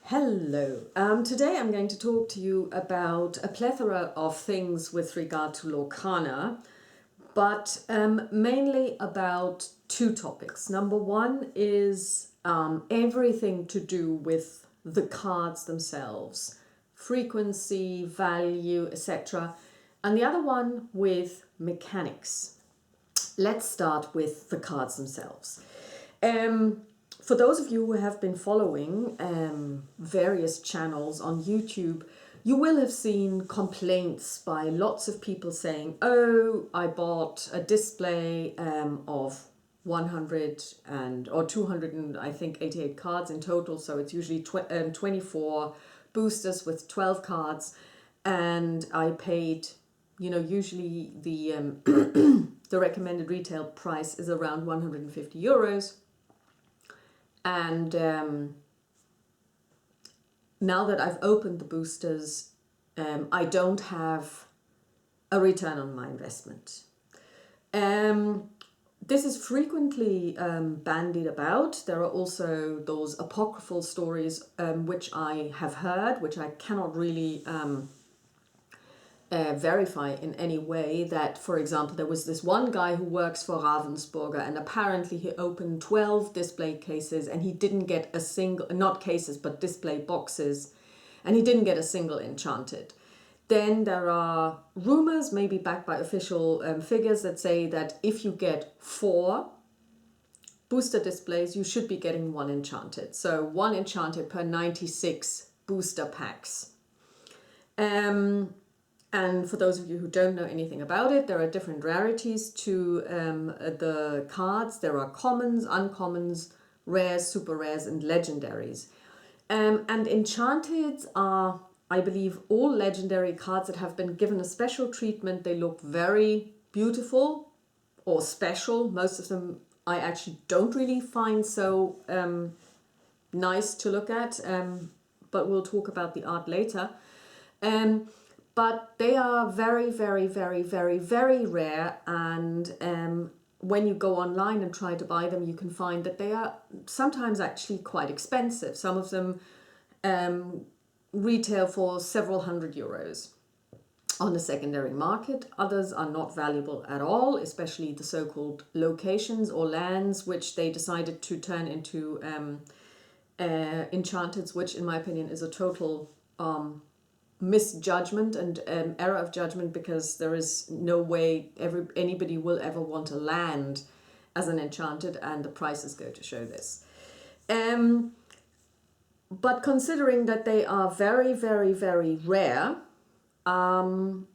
Hello. Today I'm going to talk to you about a plethora of things with regard to Lorcana, but mainly about two topics. Number one is everything to do with the cards themselves, frequency, value, etc. And the other one with mechanics. Let's start with the cards themselves. For those of you who have been following various channels on YouTube, you will have seen complaints by lots of people saying, oh, I bought a display of 100 or 200 and I think 88 cards in total. So it's usually 24 boosters with 12 cards. And I paid, usually the, the recommended retail price is around 150 euros. And now that I've opened the boosters, I don't have a return on my investment. This is frequently bandied about. There are also those apocryphal stories which I have heard, which I cannot really verify in any way, that, for example, there was this one guy who works for Ravensburger and apparently he opened 12 display cases and he didn't get a single, not cases, but display boxes, and he didn't get a single enchanted. Then there are rumors, maybe backed by official figures, that say that if you get 4 booster displays, you should be getting 1 enchanted. So 1 enchanted per 96 booster packs. And for those of you who don't know anything about it, there are different rarities to the cards. There are commons, uncommons, rares, super rares, and legendaries. And enchanteds are, I believe, all legendary cards that have been given a special treatment. They look very beautiful or special. Most of them I actually don't really find so nice to look at, but we'll talk about the art later. But they are very, very, very, very, very rare, and when you go online and try to buy them, you can find that they are sometimes actually quite expensive. Some of them retail for several hundred euros on the secondary market. Others are not valuable at all, especially the so-called locations or lands, which they decided to turn into enchanteds, which in my opinion is a total misjudgment and error of judgment, because there is no way anybody will ever want a land as an enchanted, and the prices go to show this. But considering that they are very, very, very rare, and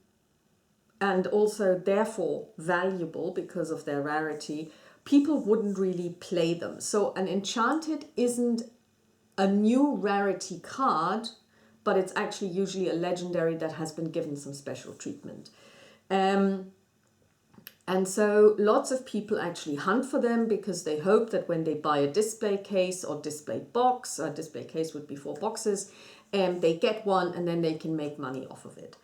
also therefore valuable because of their rarity, people wouldn't really play them. So an enchanted isn't a new rarity card, but it's actually usually a legendary that has been given some special treatment. And so lots of people actually hunt for them because they hope that when they buy a display case or display box, a display case would be 4 boxes, they get one and then they can make money off of it.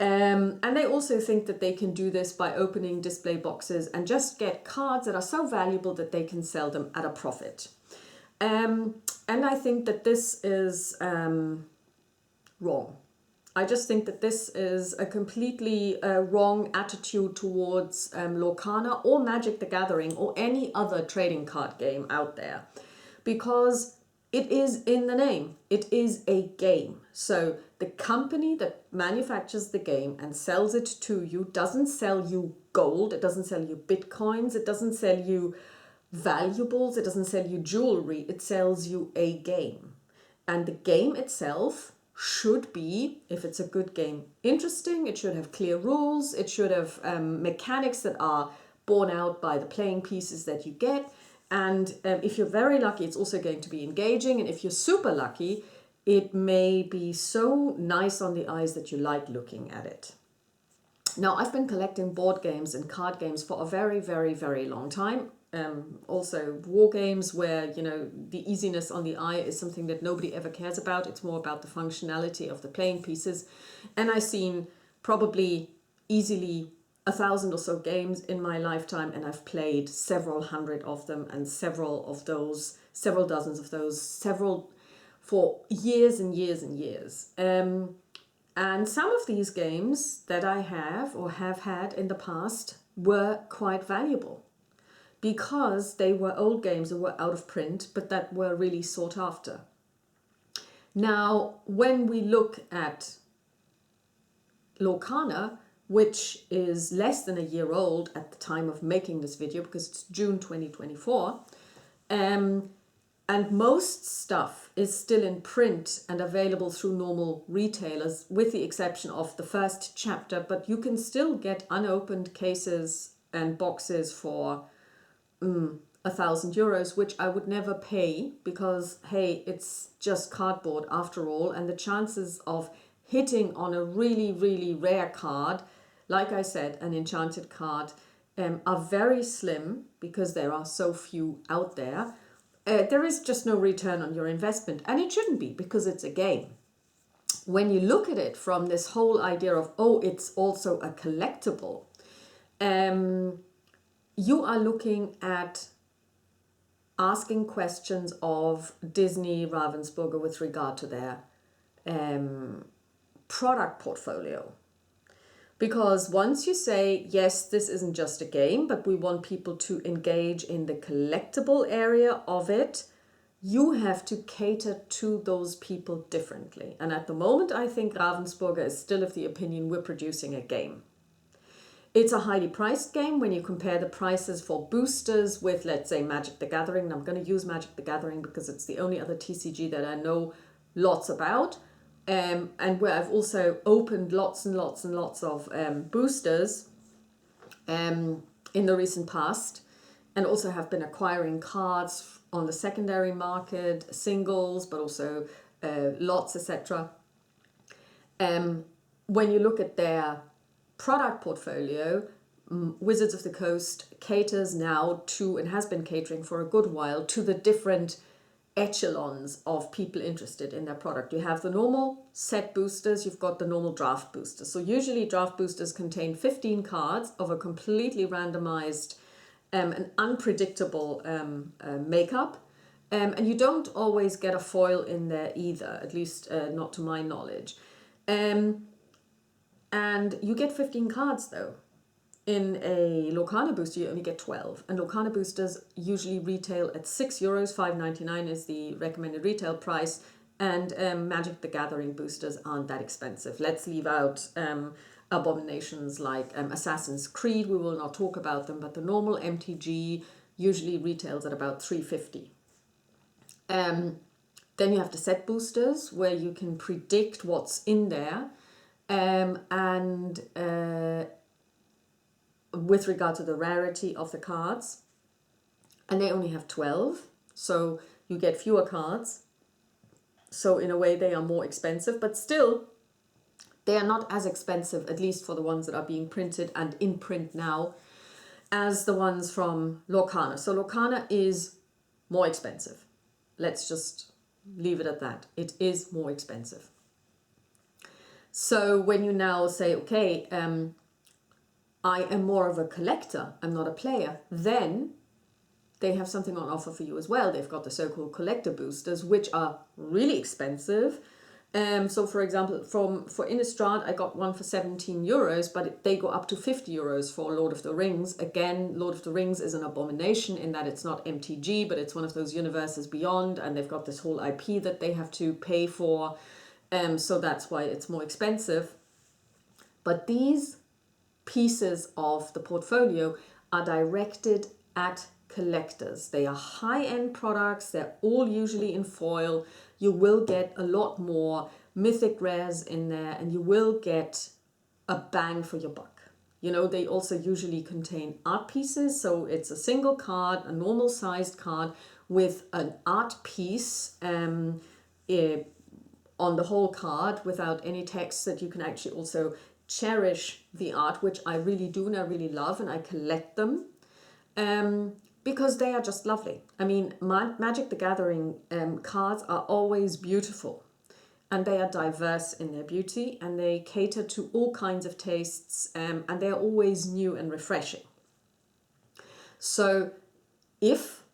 And they also think that they can do this by opening display boxes and just get cards that are so valuable that they can sell them at a profit. And I think that this is wrong. I just think that this is a completely wrong attitude towards Lorcana or Magic the Gathering or any other trading card game out there, because it is in the name. It is a game. So the company that manufactures the game and sells it to you doesn't sell you gold, it doesn't sell you bitcoins, it doesn't sell you valuables, it doesn't sell you jewelry, it sells you a game. And the game itself should be, if it's a good game, interesting. It should have clear rules. It should have mechanics that are borne out by the playing pieces that you get. And if you're very lucky, it's also going to be engaging. And if you're super lucky, it may be so nice on the eyes that you like looking at it. Now, I've been collecting board games and card games for a very, very, very long time. Also war games where, the easiness on the eye is something that nobody ever cares about. It's more about the functionality of the playing pieces. And I've seen probably easily 1,000 or so games in my lifetime, and I've played several hundred of them, and several dozens of those, several for years and years and years. And some of these games that I have or have had in the past were quite valuable because they were old games that were out of print, but that were really sought after. Now, when we look at Lorcana, which is less than a year old at the time of making this video because it's June 2024, and most stuff is still in print and available through normal retailers, with the exception of the first chapter, but you can still get unopened cases and boxes for €1,000, which I would never pay because, hey, it's just cardboard after all, and the chances of hitting on a really, really rare card, like I said, an enchanted card, are very slim because there are so few out there. There is just no return on your investment, and it shouldn't be because it's a game. When you look at it from this whole idea of, oh, it's also a collectible, you are looking at asking questions of Disney Ravensburger with regard to their product portfolio. Because once you say, yes, this isn't just a game, but we want people to engage in the collectible area of it, you have to cater to those people differently. And at the moment, I think Ravensburger is still of the opinion we're producing a game. It's a highly priced game when you compare the prices for boosters with, let's say, Magic the Gathering. And I'm going to use Magic the Gathering because it's the only other TCG that I know lots about. And where I've also opened lots and lots and lots of boosters in the recent past, and also have been acquiring cards on the secondary market, singles, but also lots, etc. When you look at their product portfolio, Wizards of the Coast caters now to, and has been catering for a good while, to the different echelons of people interested in their product. You have the normal set boosters, you've got the normal draft boosters. So usually draft boosters contain 15 cards of a completely randomized and unpredictable makeup. And you don't always get a foil in there either, at least not to my knowledge. And you get 15 cards though. In a Lorcana booster, you only get 12. And Lorcana boosters usually retail at €6, $5.99 is the recommended retail price. And Magic the Gathering boosters aren't that expensive. Let's leave out abominations like Assassin's Creed. We will not talk about them, but the normal MTG usually retails at about $3.50. Then you have the set boosters where you can predict what's in there. With regard to the rarity of the cards, and they only have 12, so you get fewer cards, so in a way they are more expensive, but still they are not as expensive, at least for the ones that are being printed and in print now, as the ones from Lorcana. So Lorcana is more expensive. Let's just leave it at that. It is more expensive. So when you now say, okay, I am more of a collector, I'm not a player, then they have something on offer for you as well. They've got the so-called collector boosters, which are really expensive. So for example, for Innistrad, I got one for €17, but they go up to €50 for Lord of the Rings. Again, Lord of the Rings is an abomination in that it's not MTG, but it's one of those universes beyond, and they've got this whole IP that they have to pay for. So that's why it's more expensive. But these pieces of the portfolio are directed at collectors. They are high-end products. They're all usually in foil. You will get a lot more mythic rares in there, and you will get a bang for your buck. You know, they also usually contain art pieces. So it's a single card, a normal sized card with an art piece on the whole card without any text, that you can actually also cherish the art, which I really do and I really love, and I collect them because they are just lovely. I mean, Magic the Gathering cards are always beautiful, and they are diverse in their beauty, and they cater to all kinds of tastes, and they're always new and refreshing. So if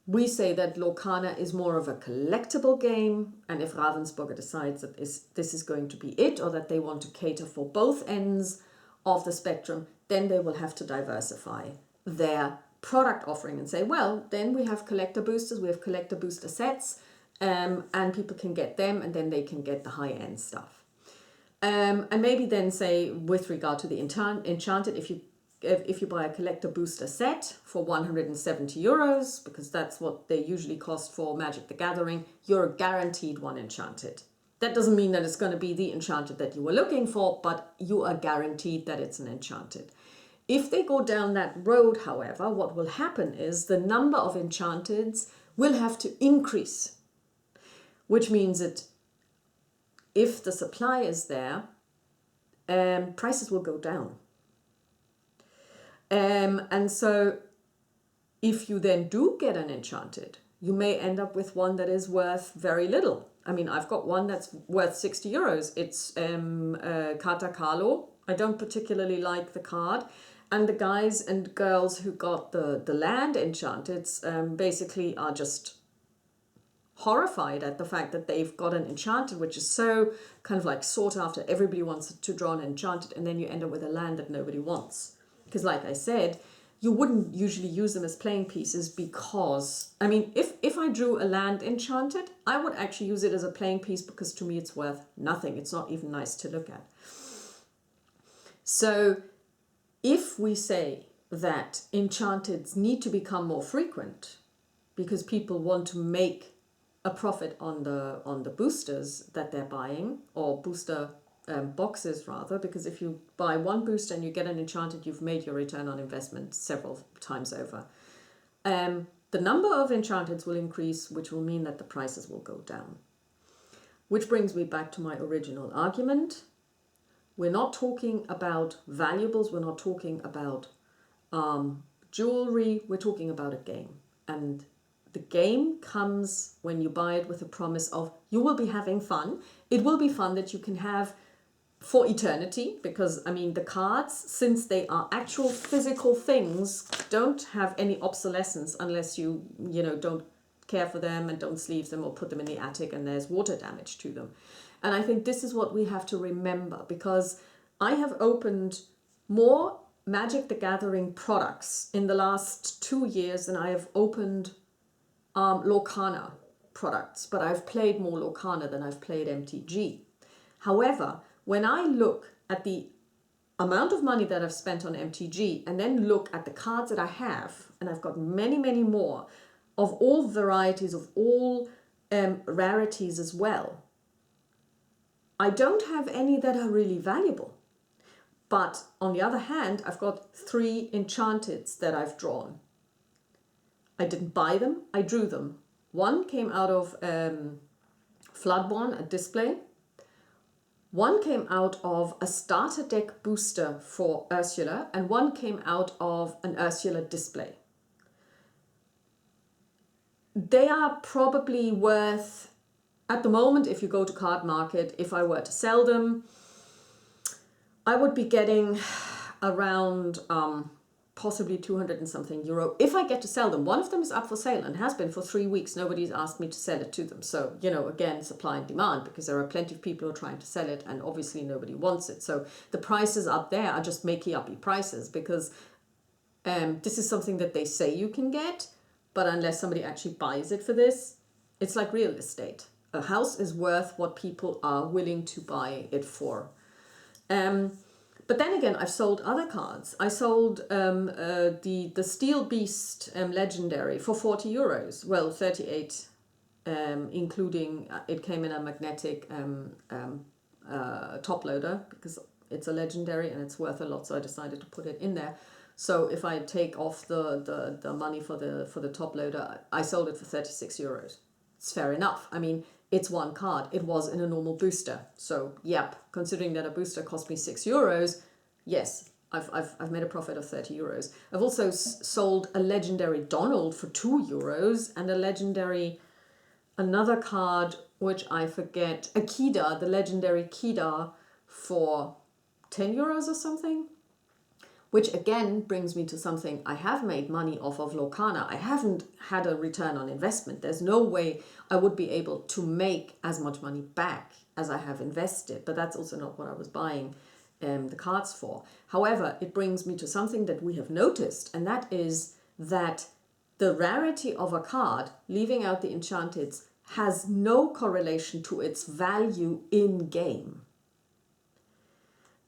we say that Lorcana is more of a collectible game, and if Ravensburger decides that this is going to be it, or that they want to cater for both ends of the spectrum, then they will have to diversify their product offering and say, well, then we have collector boosters, we have collector booster sets, and people can get them, and then they can get the high-end stuff. And maybe then say, with regard to the Enchanted, if you buy a collector booster set for 170 euros, because that's what they usually cost for Magic the Gathering, you're guaranteed one Enchanted. That doesn't mean that it's going to be the Enchanted that you were looking for, but you are guaranteed that it's an Enchanted. If they go down that road, however, what will happen is the number of Enchanteds will have to increase, which means that if the supply is there, prices will go down. And so if you then do get an Enchanted, you may end up with one that is worth very little. I mean, I've got one that's worth 60 euros. It's Carta Carlo. I don't particularly like the card. And the guys and girls who got the land Enchanteds basically are just horrified at the fact that they've got an Enchanted, which is so kind of like sought after. Everybody wants to draw an Enchanted, and then you end up with a land that nobody wants. Because like I said, you wouldn't usually use them as playing pieces because, I mean, if I drew a land Enchanted, I would actually use it as a playing piece because to me it's worth nothing. It's not even nice to look at. So if we say that Enchanteds need to become more frequent because people want to make a profit on the boosters that they're buying, or booster boxes rather, because if you buy one booster and you get an Enchanted, you've made your return on investment several times over. The number of Enchanteds will increase, which will mean that the prices will go down. Which brings me back to my original argument. We're not talking about valuables, we're not talking about jewelry, we're talking about a game. And the game comes when you buy it with a promise of you will be having fun. It will be fun that you can have for eternity, because I mean the cards, since they are actual physical things, don't have any obsolescence unless you don't care for them and don't sleeve them or put them in the attic and there's water damage to them. And I think this is what we have to remember, because I have opened more Magic the Gathering products in the last 2 years than I have opened Lorcana products, but I've played more Lorcana than I've played MTG. However, when I look at the amount of money that I've spent on MTG and then look at the cards that I have, and I've got many, many more of all varieties, of all rarities as well, I don't have any that are really valuable. But on the other hand, I've got 3 Enchanteds that I've drawn. I didn't buy them, I drew them. One came out of Floodborn, a display. One came out of a starter deck booster for Ursula, and one came out of an Ursula display. They are probably worth, at the moment, if you go to Card Market, if I were to sell them, I would be getting around possibly 200 and something euro if I get to sell them. One of them is up for sale and has been for 3 weeks. Nobody's asked me to sell it to them. So, again, supply and demand, because there are plenty of people who are trying to sell it and obviously nobody wants it. So the prices up there are just makey uppy prices, because this is something that they say you can get, but unless somebody actually buys it for this, it's like real estate. A house is worth what people are willing to buy it for. But then again, I've sold other cards. I sold the Steel Beast Legendary for 40 euros. Well, 38, including, it came in a magnetic top loader, because it's a legendary and it's worth a lot, so I decided to put it in there. So if I take off the money for the top loader, I sold it for 36 euros. It's fair enough. I mean, it's one card. It was in a normal booster. So, yep, considering that a booster cost me 6 euros, yes, I've made a profit of 30 euros. I've also sold a legendary Donald for 2 euros and a legendary, another card, which I forget, a Kedar, the legendary Kedar, for 10 euros or something. Which again brings me to something I have made money off of Lorcana. I haven't had a return on investment. There's no way I would be able to make as much money back as I have invested, but that's also not what I was buying the cards for. However, it brings me to something that we have noticed, and that is that the rarity of a card, leaving out the Enchanteds, has no correlation to its value in game.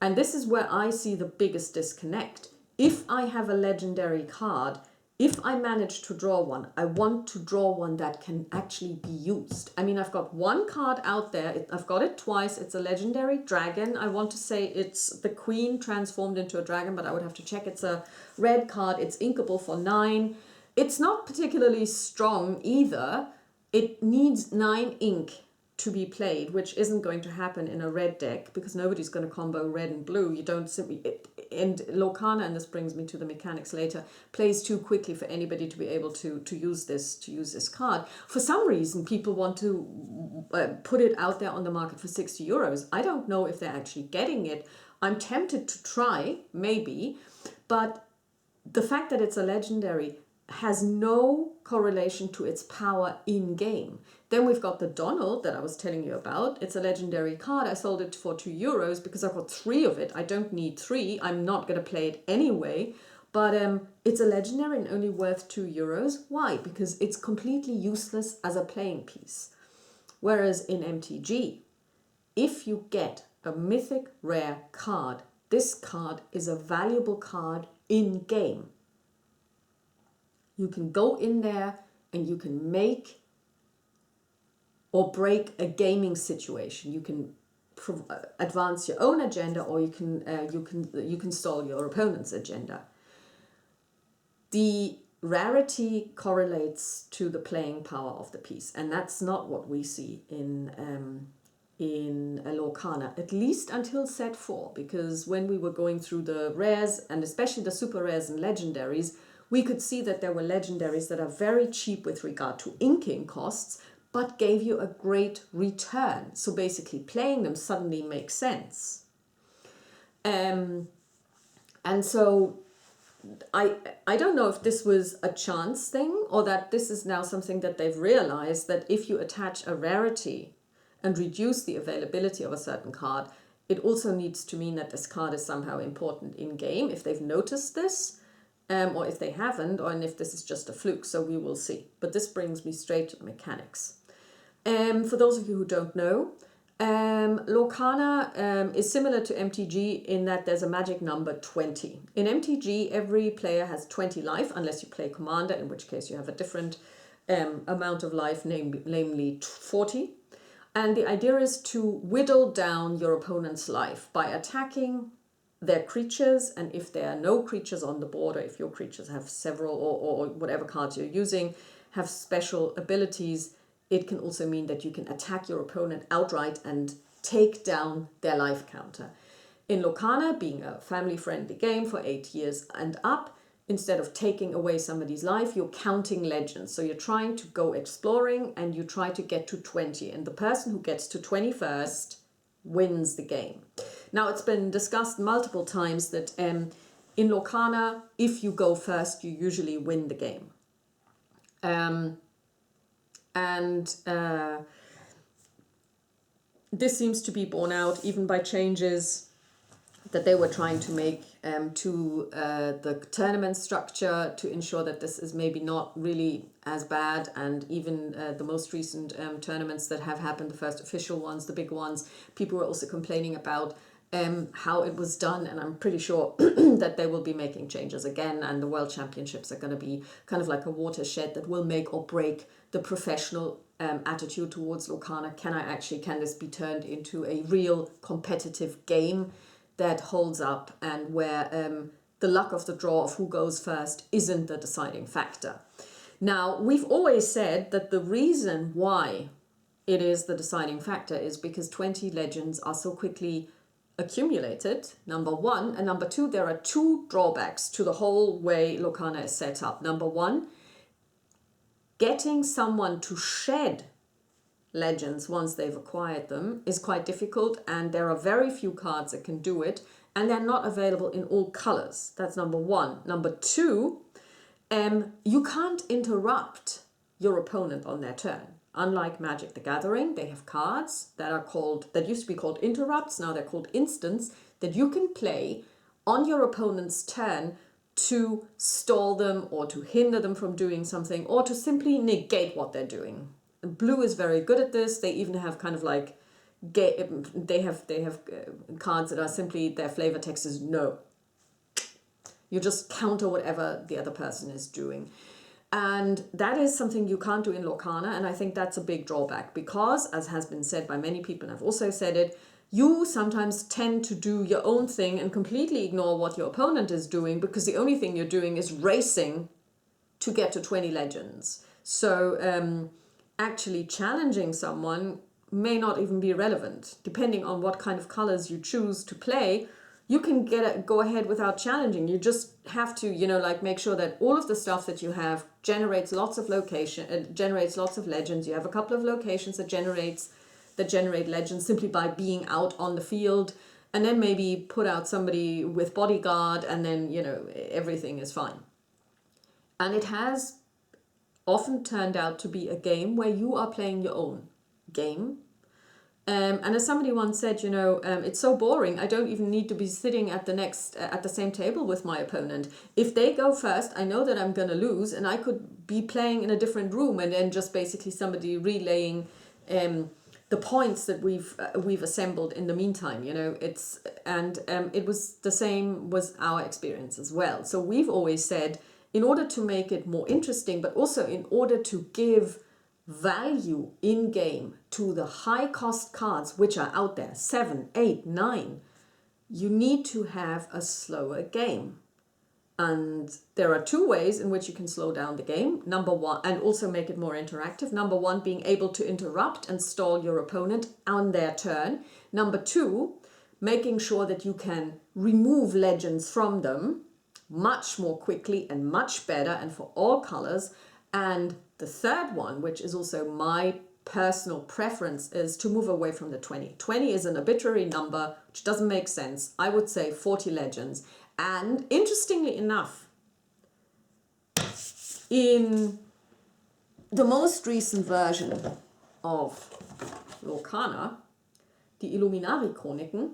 And this is where I see the biggest disconnect. If I have a legendary card, if I manage to draw one, I want to draw one that can actually be used. I mean, I've got one card out there. I've got it twice. It's a legendary dragon. I want to say it's the queen transformed into a dragon, but I would have to check. It's a red card. It's inkable for 9. It's not particularly strong either. It needs 9 ink to be played, which isn't going to happen in a red deck because nobody's going to combo red and blue. You don't simply, and Lorcana, and this brings me to the mechanics later, plays too quickly for anybody to be able to use this card. For some reason, people want to put it out there on the market for 60 euros. I don't know if they're actually getting it. I'm tempted to try, maybe, but the fact that it's a legendary has no correlation to its power in game. Then we've got the Donald that I was telling you about. It's a legendary card. I sold it for 2 euros because I've got 3 of it. I don't need 3. I'm not going to play it anyway. But it's a legendary and only worth 2 euros. Why? Because it's completely useless as a playing piece. Whereas in MTG, if you get a mythic rare card, this card is a valuable card in game. You can go in there and you can make or break a gaming situation. You can advance your own agenda, or you can stall your opponent's agenda. The rarity correlates to the playing power of the piece, and that's not what we see in a Lorcana, at least until set 4, because when we were going through the rares, and especially the super rares and legendaries, we could see that there were legendaries that are very cheap with regard to inking costs, but gave you a great return. So basically playing them suddenly makes sense. And so I don't know if this was a chance thing, or that this is now something that they've realized, that if you attach a rarity and reduce the availability of a certain card, it also needs to mean that this card is somehow important in game, if they've noticed this. Or if they haven't, or if this is just a fluke, so we will see. But this brings me straight to the mechanics. For those of you who don't know, Lorcana is similar to MTG in that there's a magic number 20. In MTG, every player has 20 life, unless you play Commander, in which case you have a different amount of life, namely 40. And the idea is to whittle down your opponent's life by attacking their creatures, and if there are no creatures on the board, or if your creatures have several, or whatever cards you're using have special abilities, it can also mean that you can attack your opponent outright and take down their life counter. In Lorcana, being a family-friendly game for 8 years and up, instead of taking away somebody's life, you're counting legends. So you're trying to go exploring and you try to get to 20, and the person who gets to 20 first wins the game. Now, it's been discussed multiple times that in Lorcana, if you go first, you usually win the game. This seems to be borne out even by changes that they were trying to make to the tournament structure to ensure that this is maybe not really as bad. And even the most recent tournaments that have happened, the first official ones, the big ones, people were also complaining about how it was done, and I'm pretty sure that they will be making changes again, and the World Championships are going to be kind of like a watershed that will make or break the professional attitude towards Lorcana. Can this be turned into a real competitive game that holds up, and where the luck of the draw of who goes first isn't the deciding factor? Now, we've always said that the reason why it is the deciding factor is because 20 legends are so quickly accumulated, number one, and number two, there are 2 drawbacks to the whole way Lorcana is set up. Number one, getting someone to shed legends once they've acquired them is quite difficult, and there are very few cards that can do it, and they're not available in all colors. That's number one. Number two, you can't interrupt your opponent on their turn. Unlike Magic the Gathering, they have cards that used to be called interrupts, now they're called instants, that you can play on your opponent's turn to stall them or to hinder them from doing something or to simply negate what they're doing. Blue is very good at this. They even have kind of like, they have cards that are simply, their flavor text is no. You just counter whatever the other person is doing. And that is something you can't do in Lorcana, and I think that's a big drawback because, as has been said by many people, and I've also said it, you sometimes tend to do your own thing and completely ignore what your opponent is doing because the only thing you're doing is racing to get to 20 legends. So actually challenging someone may not even be relevant. Depending on what kind of colors you choose to play, you can go ahead without challenging. You just have to, like make sure that all of the stuff that you have generates lots of generates lots of legends. You have a couple of locations that generate legends simply by being out on the field, and then maybe put out somebody with bodyguard, and then everything is fine. And it has often turned out to be a game where you are playing your own game. And as somebody once said, it's so boring. I don't even need to be sitting at the same table with my opponent. If they go first, I know that I'm going to lose, and I could be playing in a different room, and then just basically somebody relaying the points that we've assembled in the meantime. It was the same was our experience as well. So we've always said, in order to make it more interesting, but also in order to give value in game to the high cost cards which are out there, 7, 8, 9, you need to have a slower game. And there are two ways in which you can slow down the game. Number one, and also make it more interactive. Number one, being able to interrupt and stall your opponent on their turn. Number two, making sure that you can remove legends from them much more quickly and much better and for all colors. And the third one, which is also my personal preference, is to move away from the 20. 20 is an arbitrary number, which doesn't make sense. I would say 40 legends. And interestingly enough, in the most recent version of Lorcana, the Illuminari Chroniken,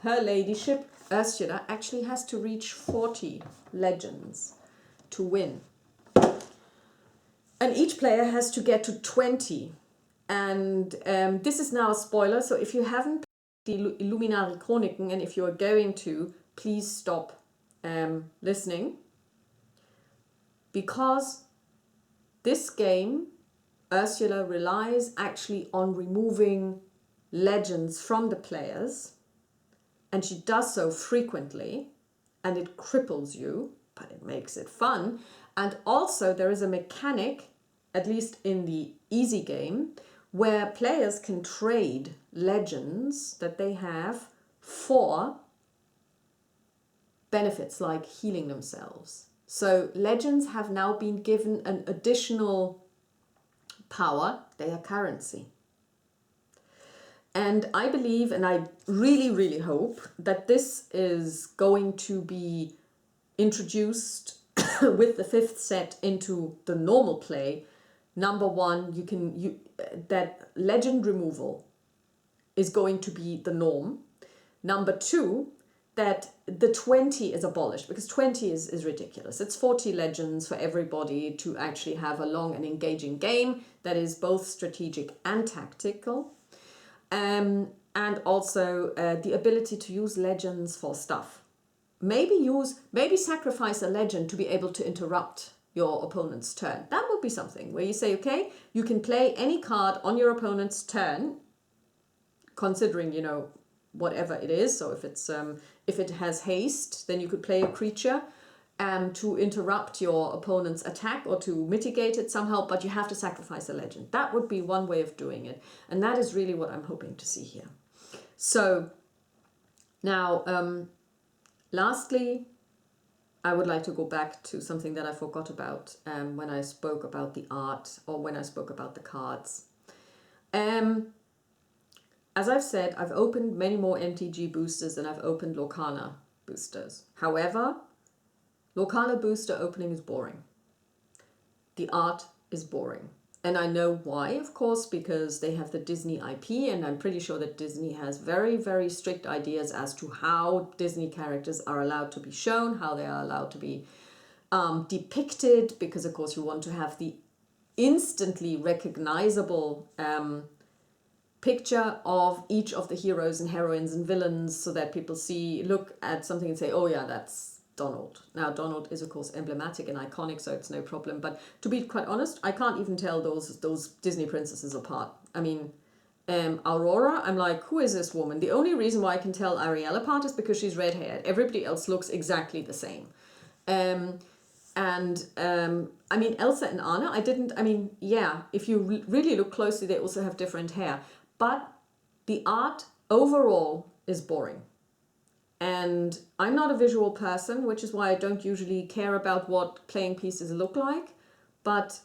Her Ladyship Ursula actually has to reach 40 legends to win. And each player has to get to 20. And this is now a spoiler, so if you haven't played the Illuminari Chroniken, and if you are going to, please stop listening. Because this game, Ursula relies actually on removing legends from the players. And she does so frequently, and it cripples you, but it makes it fun. And also there is a mechanic, at least in the easy game, where players can trade legends that they have for benefits like healing themselves. So legends have now been given an additional power. They are currency. And I believe, and I really, really hope that this is going to be introduced with the 5th set into the normal play. Number one, that legend removal is going to be the norm. Number two, that the 20 is abolished, because 20 is ridiculous. It's 40 legends for everybody to actually have a long and engaging game that is both strategic and tactical. And also the ability to use legends for stuff. Maybe sacrifice a legend to be able to interrupt your opponent's turn. That would be something where you say, okay, you can play any card on your opponent's turn, considering, whatever it is. So if it has haste, then you could play a creature to interrupt your opponent's attack or to mitigate it somehow, but you have to sacrifice a legend. That would be one way of doing it. And that is really what I'm hoping to see here. So now, lastly, I would like to go back to something that I forgot about when I spoke about the art, or when I spoke about the cards. as I've said, I've opened many more MTG boosters than I've opened Lorcana boosters. However, Lorcana booster opening is boring. The art is boring. And I know why, of course, because they have the Disney IP, and I'm pretty sure that Disney has very, very strict ideas as to how Disney characters are allowed to be shown, how they are allowed to be depicted, because, of course, you want to have the instantly recognizable picture of each of the heroes and heroines and villains, so that people look at something and say, oh yeah, that's Donald. Now, Donald is, of course, emblematic and iconic, so it's no problem. But to be quite honest, I can't even tell those Disney princesses apart. I mean, Aurora, I'm like, who is this woman? The only reason why I can tell Ariel apart is because she's red-haired. Everybody else looks exactly the same. I mean, Elsa and Anna, yeah, if you really look closely, they also have different hair. But the art overall is boring. And I'm not a visual person, which is why I don't usually care about what playing pieces look like. But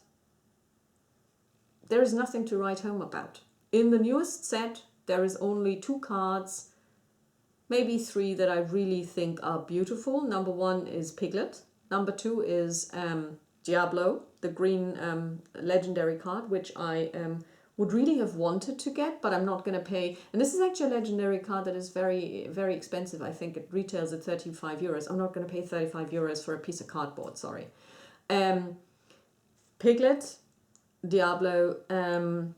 there is nothing to write home about. In the newest set, there is only 2 cards, maybe 3 that I really think are beautiful. Number 1 is Piglet. Number 2 is Diablo, the green legendary card, which I would really have wanted to get, but I'm not going to pay. And this is actually a legendary card that is very, very expensive. I think it retails at 35 euros. I'm not going to pay 35 euros for a piece of cardboard, sorry. Piglet, Diablo, and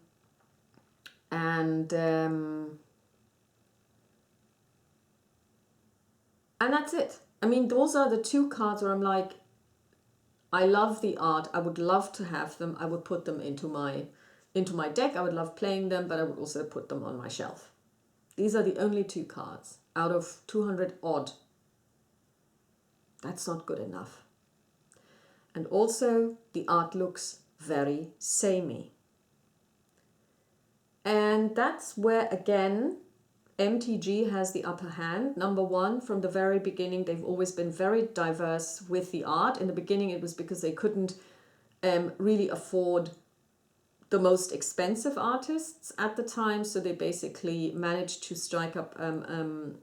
that's it. I mean, those are the 2 cards where I'm like, I love the art. I would love to have them. I would put them into my deck. I would love playing them, but I would also put them on my shelf. These are the only 2 cards out of 200 odd. That's not good enough. And also, the art looks very samey. And that's where, again, MTG has the upper hand. Number 1, from the very beginning, they've always been very diverse with the art. In the beginning, it was because they couldn't really afford the most expensive artists at the time, so they basically managed to strike up a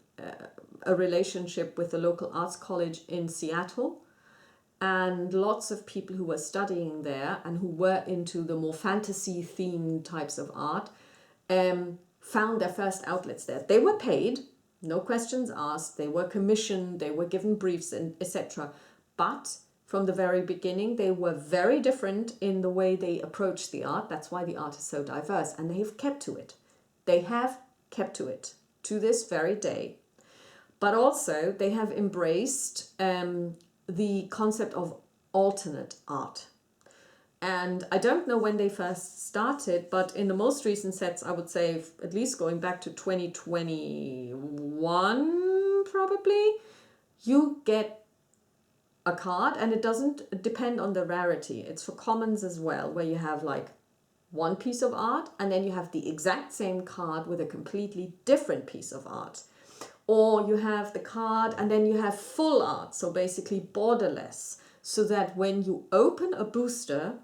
relationship with the local arts college in Seattle, and lots of people who were studying there and who were into the more fantasy themed types of art found their first outlets there. They were paid, no questions asked, they were commissioned, they were given briefs, and etc. But from the very beginning, they were very different in the way they approached the art. That's why the art is so diverse, and they've kept to it. They have kept to it to this very day. But also, they have embraced the concept of alternate art. And I don't know when they first started, but in the most recent sets, I would say, at least going back to 2021, probably, you get a card, and it doesn't depend on the rarity. It's for commons as well, where you have like 1 piece of art, and then you have the exact same card with a completely different piece of art. Or you have the card, and then you have full art, so basically borderless, so that when you open a booster,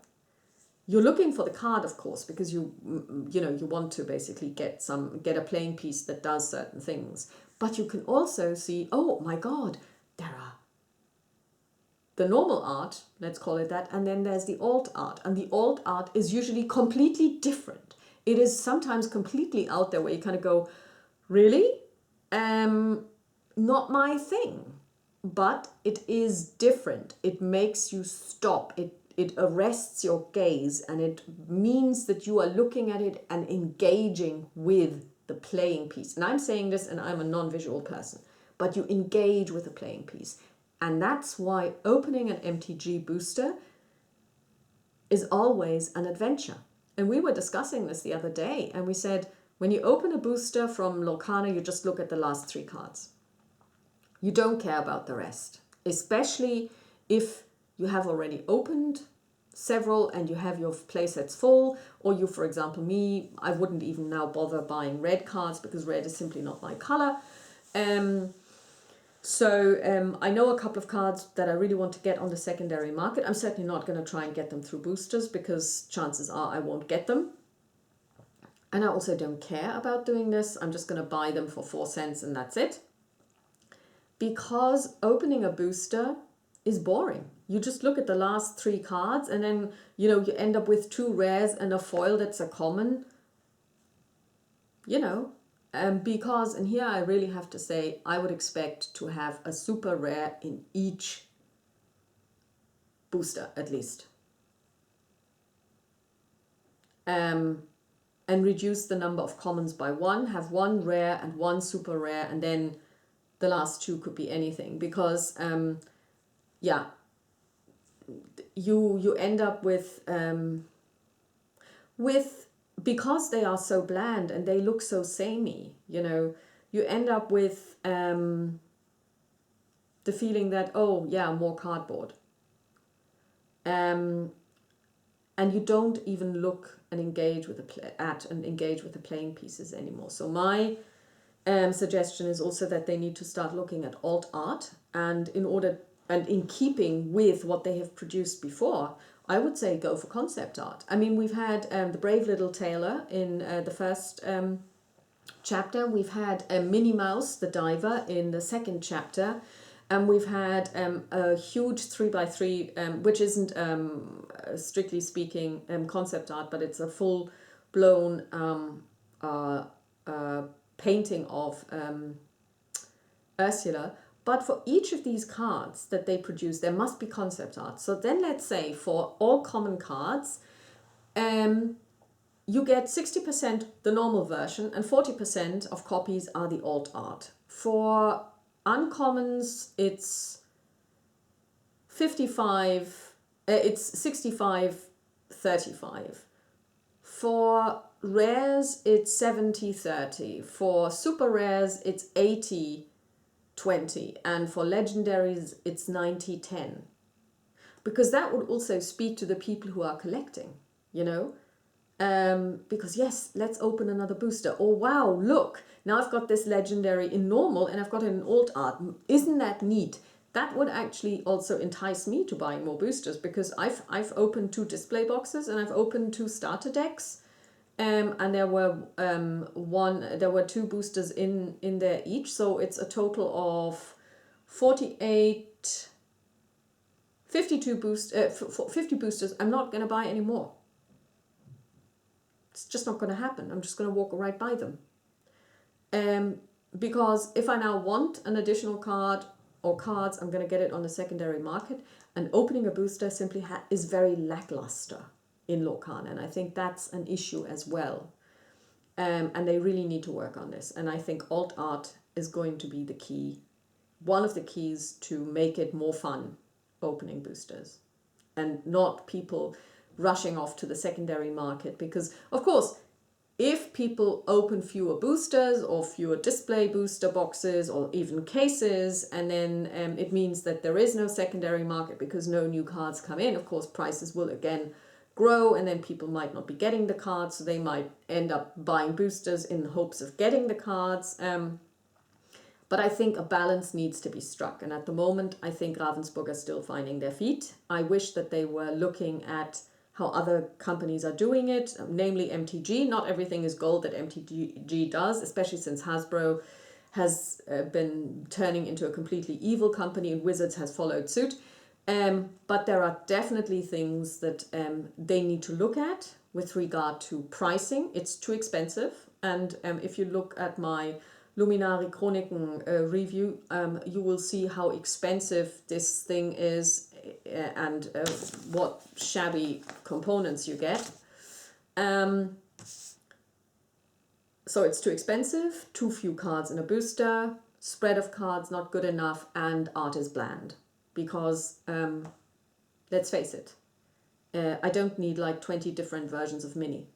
you're looking for the card, of course, because you want to basically get a playing piece that does certain things. But you can also see, oh my God, there are the normal art, let's call it that, and then there's the alt art. And the alt art is usually completely different. It is sometimes completely out there where you kind of go, really? Not my thing. But it is different. It makes you stop. It arrests your gaze, and it means that you are looking at it and engaging with the playing piece. And I'm saying this, and I'm a non-visual person, but you engage with the playing piece. And that's why opening an MTG booster is always an adventure. And we were discussing this the other day, and we said, when you open a booster from Lorcana, you just look at the last 3 cards. You don't care about the rest, especially if you have already opened several and you have your play sets full, or you, for example, me, I wouldn't even now bother buying red cards because red is simply not my color. So I know a couple of cards that I really want to get on the secondary market. I'm certainly not going to try and get them through boosters because chances are I won't get them. And I also don't care about doing this. I'm just going to buy them for 4 cents and that's it. Because opening a booster is boring. You just look at the last 3 cards and then, you end up with 2 rares and a foil that's a common. Because, and here I really have to say, I would expect to have a super rare in each booster at least. And reduce the number of commons by 1, have 1 rare and 1 super rare, and then the last 2 could be anything. Because, you end up with because they are so bland and they look so samey, you end up with the feeling that, oh yeah, more cardboard. And you don't even look and engage with the playing pieces anymore. So my suggestion is also that they need to start looking at alt art, and in keeping with what they have produced before, I would say go for concept art. I mean, we've had the Brave Little Tailor in the first chapter. We've had Minnie Mouse, the diver, in the second chapter. And we've had a huge 3x3, which isn't strictly speaking concept art, but it's a full-blown painting of Ursula. But for each of these cards that they produce, there must be concept art. So then let's say for all common cards, you get 60% the normal version and 40% of copies are the alt art. For uncommons, it's 65-35. For rares, it's 70-30. For super rares, it's 80-20. And for legendaries, it's 90-10. Because that would also speak to the people who are collecting, because yes, let's open another booster. Oh wow, look, now I've got this legendary in normal and I've got it in alt art. Isn't that neat? That would actually also entice me to buy more boosters, because I've opened 2 display boxes and I've opened 2 starter decks, and there were 2 boosters in there each, so it's a total of 50 boosters. I'm not going to buy any more. It's just not going to happen. I'm just going to walk right by them. Because if I now want an additional card or cards, I'm going to get it on the secondary market. And opening a booster simply is very lackluster in Lorcana. And I think that's an issue as well. And they really need to work on this. And I think alt art is going to be the key, one of the keys to make it more fun opening boosters. And not people rushing off to the secondary market, because of course if people open fewer boosters or fewer display booster boxes or even cases, and then it means that there is no secondary market because no new cards come in, of course prices will again grow, and then people might not be getting the cards, so they might end up buying boosters in hopes of getting the cards. But I think a balance needs to be struck, and at the moment I think Ravensburg are still finding their feet. I wish that they were looking at how other companies are doing it, namely MTG. Not everything is gold that MTG does, especially since Hasbro has been turning into a completely evil company and Wizards has followed suit. But there are definitely things that they need to look at with regard to pricing. It's too expensive. And if you look at my Luminari Chroniken review, you will see how expensive this thing is and what shabby components you get. So it's too expensive, too few cards in a booster, spread of cards not good enough, and art is bland. Because, let's face it, I don't need like 20 different versions of Mini.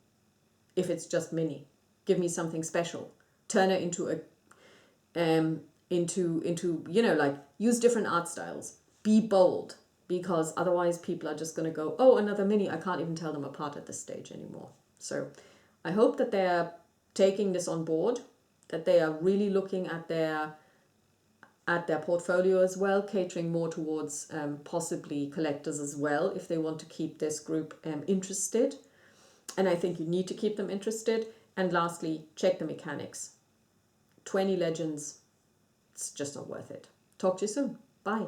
If it's just Mini, give me something special. Turn it into a like use different art styles. Be bold, because otherwise people are just going to go, oh, another Mini. I can't even tell them apart at this stage anymore. So I hope that they're taking this on board, that they are really looking at their portfolio as well, catering more towards possibly collectors as well, if they want to keep this group interested. And I think you need to keep them interested. And lastly, check the mechanics. 20 legends, it's just not worth it. Talk to you soon. Bye.